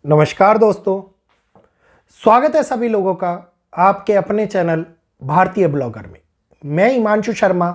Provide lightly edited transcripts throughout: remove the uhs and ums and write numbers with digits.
नमस्कार दोस्तों, स्वागत है सभी लोगों का आपके अपने चैनल भारतीय ब्लॉगर में। मैं हिमांशु शर्मा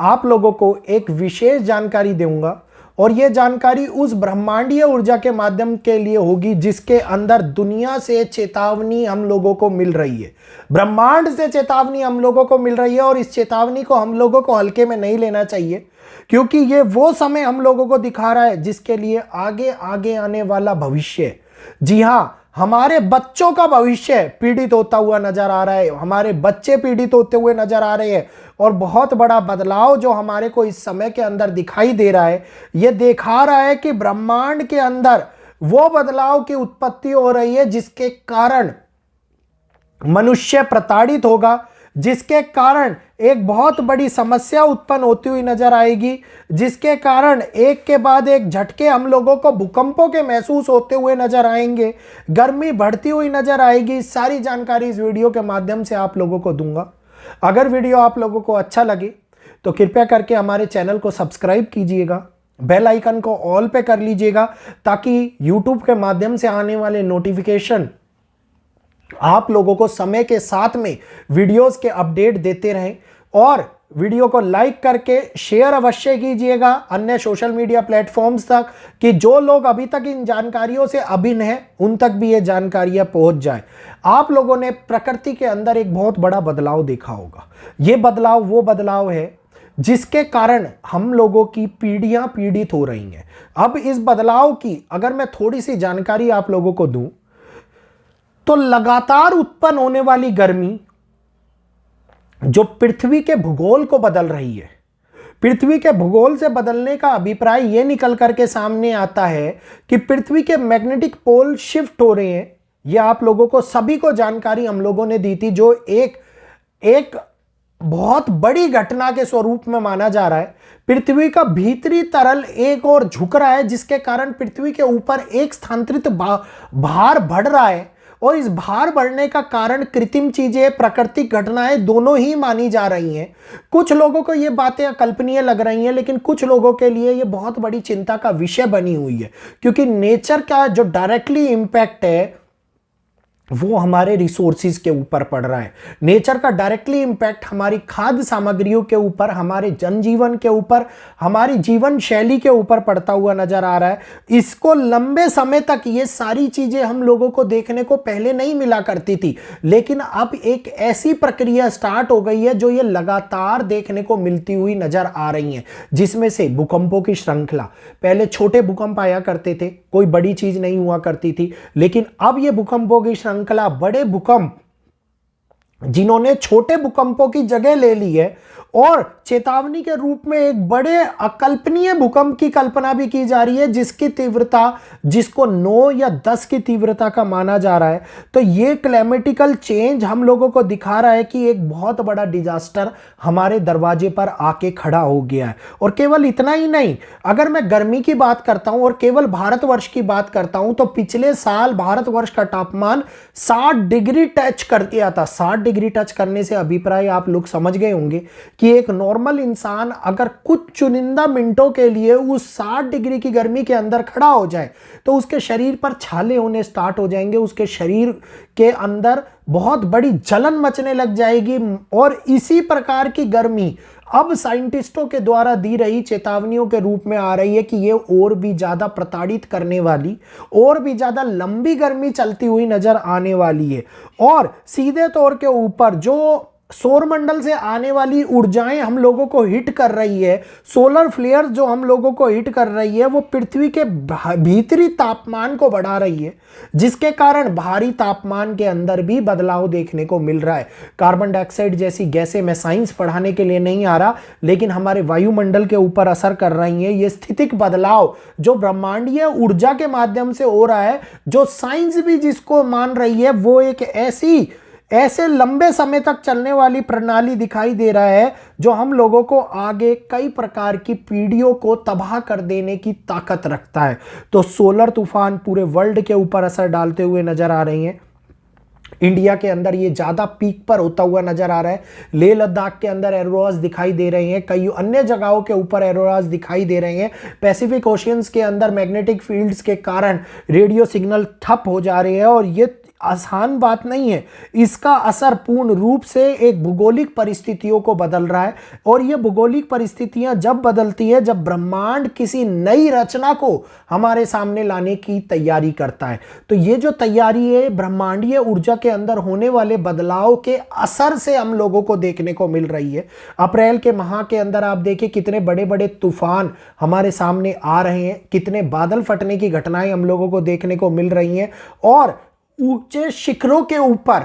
आप लोगों को एक विशेष जानकारी दूंगा और यह जानकारी उस ब्रह्मांडीय ऊर्जा के माध्यम के लिए होगी जिसके अंदर दुनिया से चेतावनी हम लोगों को मिल रही है। ब्रह्मांड से चेतावनी हम लोगों को मिल रही है और इस चेतावनी को हम लोगों को हल्के में नहीं लेना चाहिए, क्योंकि ये वो समय हम लोगों को दिखा रहा है जिसके लिए आगे आगे आने वाला भविष्य, जी हां, हमारे बच्चों का भविष्य पीड़ित होता हुआ नजर आ रहा है। हमारे बच्चे पीड़ित होते हुए नजर आ रहे हैं और बहुत बड़ा बदलाव जो हमारे को इस समय के अंदर दिखाई दे रहा है, यह दिखा रहा है कि ब्रह्मांड के अंदर वो बदलाव की उत्पत्ति हो रही है जिसके कारण मनुष्य प्रताड़ित होगा, जिसके कारण एक बहुत बड़ी समस्या उत्पन्न होती हुई नजर आएगी, जिसके कारण एक के बाद एक झटके हम लोगों को भूकंपों के महसूस होते हुए नजर आएंगे, गर्मी बढ़ती हुई नजर आएगी। सारी जानकारी इस वीडियो के माध्यम से आप लोगों को दूंगा। अगर वीडियो आप लोगों को अच्छा लगे तो कृपया करके हमारे चैनल को सब्सक्राइब कीजिएगा, बेल आइकन को ऑल पे कर लीजिएगा ताकि यूट्यूब के माध्यम से आने वाले नोटिफिकेशन आप लोगों को समय के साथ में वीडियोस के अपडेट देते रहें। और वीडियो को लाइक करके शेयर अवश्य कीजिएगा अन्य सोशल मीडिया प्लेटफॉर्म्स तक, कि जो लोग अभी तक इन जानकारियों से अभिन्न हैं उन तक भी ये जानकारियां पहुंच जाए। आप लोगों ने प्रकृति के अंदर एक बहुत बड़ा बदलाव देखा होगा। ये बदलाव वो बदलाव है जिसके कारण हम लोगों की पीढ़ियां पीड़ित हो रही हैं। अब इस बदलाव की अगर मैं थोड़ी सी जानकारी आप लोगों को दूं तो लगातार उत्पन्न होने वाली गर्मी जो पृथ्वी के भूगोल को बदल रही है, पृथ्वी के भूगोल से बदलने का अभिप्राय यह निकल करके सामने आता है कि पृथ्वी के मैग्नेटिक पोल शिफ्ट हो रहे हैं। यह आप लोगों को सभी को जानकारी हम लोगों ने दी थी, जो एक बहुत बड़ी घटना के स्वरूप में माना जा रहा है। पृथ्वी का भीतरी तरल एक और झुक रहा है जिसके कारण पृथ्वी के ऊपर एक स्थानांतरित भार बढ़ रहा है और इस भार बढ़ने का कारण कृत्रिम चीजें, प्राकृतिक घटनाएं दोनों ही मानी जा रही हैं। कुछ लोगों को ये बातें अकल्पनीय लग रही हैं, लेकिन कुछ लोगों के लिए ये बहुत बड़ी चिंता का विषय बनी हुई है, क्योंकि नेचर का जो डायरेक्टली इंपैक्ट है वो हमारे रिसोर्सिस के ऊपर पड़ रहा है। नेचर का डायरेक्टली इंपैक्ट हमारी खाद्य सामग्रियों के ऊपर, हमारे जनजीवन के ऊपर, हमारी जीवन शैली के ऊपर पड़ता हुआ नजर आ रहा है। इसको लंबे समय तक ये सारी चीजें हम लोगों को देखने को पहले नहीं मिला करती थी, लेकिन अब एक ऐसी प्रक्रिया स्टार्ट हो गई है जो ये लगातार देखने को मिलती हुई नजर आ रही है, जिसमें से भूकंपों की श्रृंखला। पहले छोटे भूकंप आया करते थे, कोई बड़ी चीज नहीं हुआ करती थी, लेकिन अब ये भूकंपों की श्रृंखला, बड़े भूकंप जिन्होंने छोटे भूकंपों की जगह ले ली है और चेतावनी के रूप में एक बड़े अकल्पनीय भूकंप की कल्पना भी की जा रही है, जिसकी तीव्रता, जिसको 9 या 10 की तीव्रता का माना जा रहा है। तो ये क्लाइमेटिकल चेंज हम लोगों को दिखा रहा है कि एक बहुत बड़ा डिजास्टर हमारे दरवाजे पर आके खड़ा हो गया है। और केवल इतना ही नहीं, अगर मैं गर्मी की बात करता हूं और केवल भारतवर्ष की बात करता हूं तो पिछले साल भारतवर्ष का तापमान 60 डिग्री टच कर दिया था। 60 डिग्री टच करने से अभिप्राय आप लोग समझ गए होंगे कि एक नॉर्मल इंसान अगर कुछ चुनिंदा मिनटों के लिए उस 60 डिग्री की गर्मी के अंदर खड़ा हो जाए तो उसके शरीर पर छाले होने स्टार्ट हो जाएंगे, उसके शरीर के अंदर बहुत बड़ी जलन मचने लग जाएगी। और इसी प्रकार की गर्मी अब साइंटिस्टों के द्वारा दी रही चेतावनियों के रूप में आ रही है कि ये और भी ज्यादा प्रताड़ित करने वाली, और भी ज्यादा लंबी गर्मी चलती हुई नजर आने वाली है। और सीधे तौर के ऊपर जो सौरमंडल से आने वाली ऊर्जाएं हम लोगों को हिट कर रही है, सोलर फ्लेयर जो हम लोगों को हिट कर रही है, वो पृथ्वी के भीतरी तापमान को बढ़ा रही है, जिसके कारण भारी तापमान के अंदर भी बदलाव देखने को मिल रहा है। कार्बन डाइऑक्साइड जैसी गैसें, मैं साइंस पढ़ाने के लिए नहीं आ रहा, लेकिन हमारे वायुमंडल के ऊपर असर कर रही है। ये स्थितिक बदलाव जो ब्रह्मांडीय ऊर्जा के माध्यम से हो रहा है, जो साइंस भी जिसको मान रही है, वो एक ऐसे लंबे समय तक चलने वाली प्रणाली दिखाई दे रहा है जो हम लोगों को आगे कई प्रकार की पीढ़ियों को तबाह कर देने की ताकत रखता है। तो सोलर तूफान पूरे वर्ल्ड के ऊपर असर डालते हुए नजर आ रही हैं। इंडिया के अंदर ये ज़्यादा पीक पर होता हुआ नजर आ रहा है। लेह लद्दाख के अंदर एरोराज दिखाई दे रहे हैं, कई अन्य जगहों के ऊपर एरोराज दिखाई दे रहे हैं। पैसिफिक ओशियंस के अंदर मैग्नेटिक फील्ड्स के कारण रेडियो सिग्नल ठप हो जा रहे हैं और ये आसान बात नहीं है। इसका असर पूर्ण रूप से एक भूगोलिक परिस्थितियों को बदल रहा है और ये भूगोलिक परिस्थितियां जब बदलती है जब ब्रह्मांड किसी नई रचना को हमारे सामने लाने की तैयारी करता है। तो ये जो तैयारी है ब्रह्मांडीय ऊर्जा के अंदर होने वाले बदलाव के असर से हम लोगों को देखने को मिल रही है। अप्रैल के माह के अंदर आप देखिए कितने बड़े बड़े तूफान हमारे सामने आ रहे हैं, कितने बादल फटने की घटनाएं हम लोगों को देखने को मिल रही हैं और ऊंचे शिखरों के ऊपर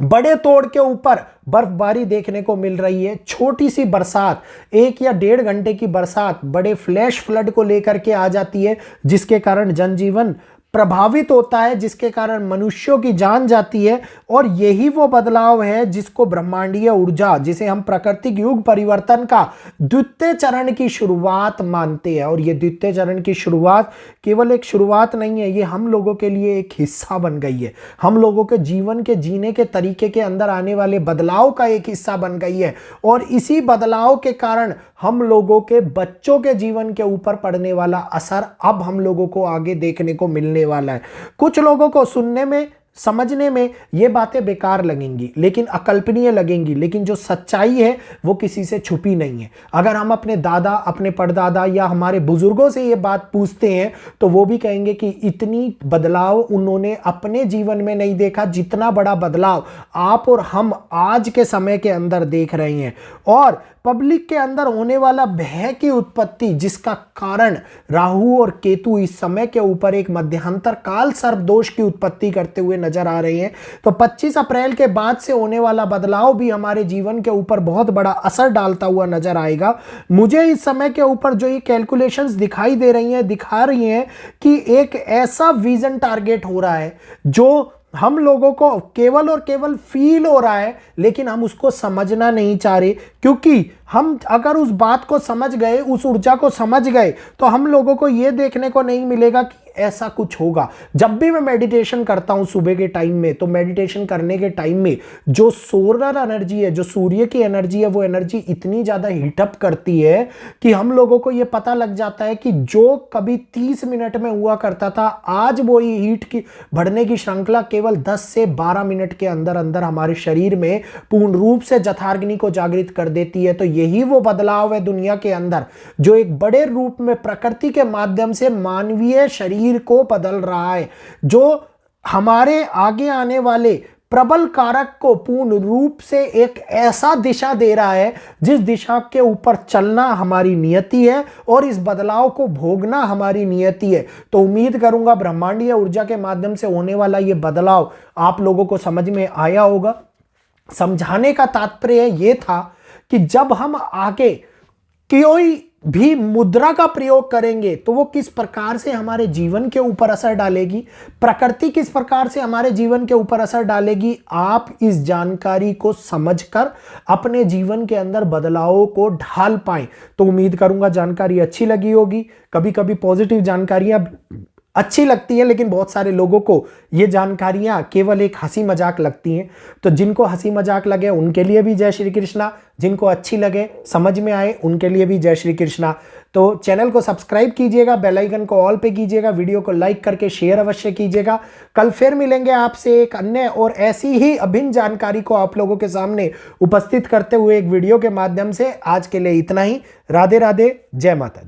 बड़े तोड़ के ऊपर बर्फबारी देखने को मिल रही है। छोटी सी बरसात, 1 या 1.5 घंटे की बरसात बड़े फ्लैश फ्लड को लेकर के आ जाती है, जिसके कारण जनजीवन प्रभावित होता है, जिसके कारण मनुष्यों की जान जाती है। और यही वो बदलाव है जिसको ब्रह्मांडीय ऊर्जा, जिसे हम प्राकृतिक युग परिवर्तन का द्वितीय चरण की शुरुआत मानते हैं। और ये द्वितीय चरण की शुरुआत केवल एक शुरुआत नहीं है, ये हम लोगों के लिए एक हिस्सा बन गई है। हम लोगों के जीवन के जीने के तरीके के अंदर आने वाले बदलाव का एक हिस्सा बन गई है और इसी बदलाव के कारण हम लोगों के बच्चों के जीवन के ऊपर पड़ने वाला असर अब हम लोगों को आगे देखने को मिलने वाला है। कुछ लोगों को सुनने में समझने में ये बातें बेकार लगेंगी, लेकिन अकल्पनीय लगेंगी, लेकिन जो सच्चाई है वो किसी से छुपी नहीं है। अगर हम अपने दादा, अपने परदादा या हमारे बुजुर्गों से ये बात पूछते हैं तो वो भी कहेंगे कि इतनी बदलाव उन्होंने अपने जीवन में नहीं देखा जितना बड़ा बदलाव आप और हम आज के समय के अंदर देख रहे हैं। और पब्लिक के अंदर होने वाला भय की उत्पत्ति, जिसका कारण राहु और केतु इस समय के ऊपर एक मध्यांतर काल सर्प दोष की उत्पत्ति करते हुए नजर आ रहे हैं। तो 25 अप्रैल के बाद से होने वाला बदलाव भी हमारे जीवन के ऊपर बहुत बड़ा असर डालता हुआ नजर आएगा। मुझे इस समय के ऊपर जो ये कैलकुलेशंस दिखाई दे रही हैं, दिखा रही हैं कि एक ऐसा विजन टारगेट हो रहा है जो हम लोगों को केवल और केवल फील हो रहा है, लेकिन हम उसको समझना नहीं चाह रहे। क्योंकि हम अगर उस बात को समझ गए, उस ऊर्जा को समझ गए, तो हम लोगों को यह देखने को नहीं मिलेगा कि ऐसा कुछ होगा। जब भी मैं मेडिटेशन करता हूं सुबह के टाइम में, तो मेडिटेशन करने के टाइम में जो सोलर एनर्जी है, जो सूर्य की एनर्जी है, वो एनर्जी इतनी ज्यादा हीटअप करती है कि हम लोगों को यह पता लग जाता है कि जो कभी 30 मिनट में हुआ करता था, आज वो हीट की बढ़ने की श्रृंखला केवल 10 से 12 मिनट के अंदर अंदर हमारे शरीर में पूर्ण रूप से जठाग्नि को जागृत कर देती है। तो यही वो बदलाव है दुनिया के अंदर जो एक बड़े रूप में प्रकृति के माध्यम से मानवीय शरीर को बदल रहा है, जो हमारे आगे आने वाले प्रबल कारक को पूर्ण रूप से एक ऐसा दिशा दे रहा है जिस दिशा के ऊपर चलना हमारी नियति है और इस बदलाव को भोगना हमारी नियति है। तो उम्मीद करूंगा ब्रह्मांडीय ऊर्जा के माध्यम से होने वाला यह बदलाव आप लोगों को समझ में आया होगा। समझाने का तात्पर्य यह था कि जब हम आगे कोई भी मुद्रा का प्रयोग करेंगे तो वो किस प्रकार से हमारे जीवन के ऊपर असर डालेगी, प्रकृति किस प्रकार से हमारे जीवन के ऊपर असर डालेगी, आप इस जानकारी को समझकर अपने जीवन के अंदर बदलावों को ढाल पाएं। तो उम्मीद करूंगा जानकारी अच्छी लगी होगी। कभी कभी पॉजिटिव जानकारियां अच्छी लगती है, लेकिन बहुत सारे लोगों को ये जानकारियां केवल एक हंसी मजाक लगती हैं। तो जिनको हंसी मजाक लगे उनके लिए भी जय श्री कृष्णा, जिनको अच्छी लगे, समझ में आए, उनके लिए भी जय श्री कृष्णा। तो चैनल को सब्सक्राइब कीजिएगा, बेल आइकन को ऑल पे कीजिएगा, वीडियो को लाइक करके शेयर अवश्य कीजिएगा। कल फिर मिलेंगे आपसे एक अन्य और ऐसी ही अभिन्न जानकारी को आप लोगों के सामने उपस्थित करते हुए एक वीडियो के माध्यम से। आज के लिए इतना ही। राधे राधे, जय माता दी।